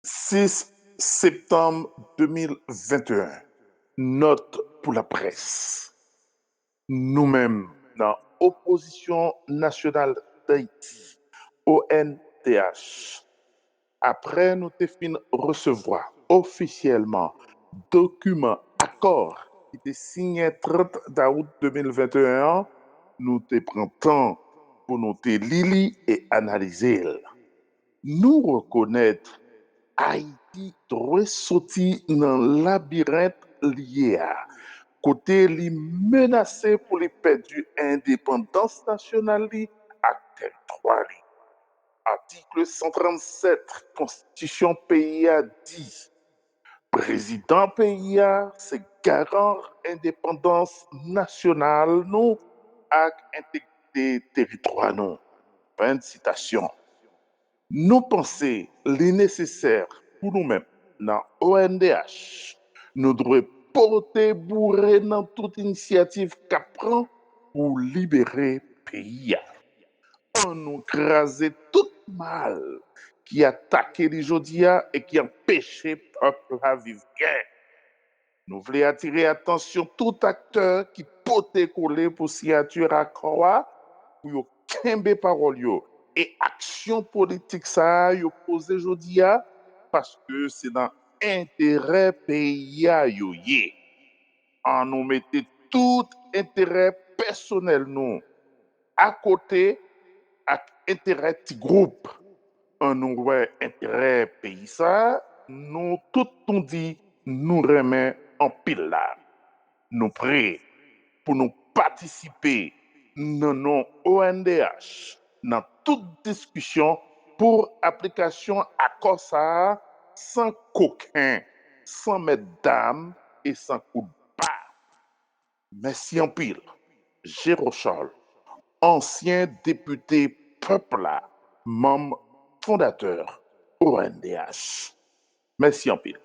6 septembre 2021. Note pour la presse. Nous-mêmes, dans Opposition nationale d'Haïti, ONTH, après nous te fin recevoir officiellement document accord qui était signé 30 août 2021, nous te prenons temps pour nous te lire et analyser. Nous reconnaître Haïti doit sortir dans le labyrinthe lié à côté li menacé pour les perdu indépendance nationale li à territoire li. Article 137 Constitution pays a dit président pays a c'est garant indépendance nationale nous ak intégrité territoire nous. Fin de citation. Nous pensons les nécessaire pour nous-mêmes dans ONDH. Nous devons porter bourré dans toute initiative qu'apprend pour libérer le pays. On nous craser tout mal qui attaque les Jodia et qui empêche le peuple à vivre bien. Nous voulons attirer attention tout acteur qui peut coller pour signature à croix pour kembe parole yo et action politique ça yo posé jodia parce que c'est dans intérêt pays yo yé. En nous mettait tout intérêt personnel nous à côté avec intérêt petit groupe. En nous ouais intérêt pays ça nous tout nous dit nous remet en pile là. Nous prêts pour nous participer dans nos ONDH, dans toute discussion pour application accord ça sans coquin, sans mesdames et sans coup de barre. Merci en pile. Gérochol, ancien député peuple, membre fondateur ONDH. Merci en pile.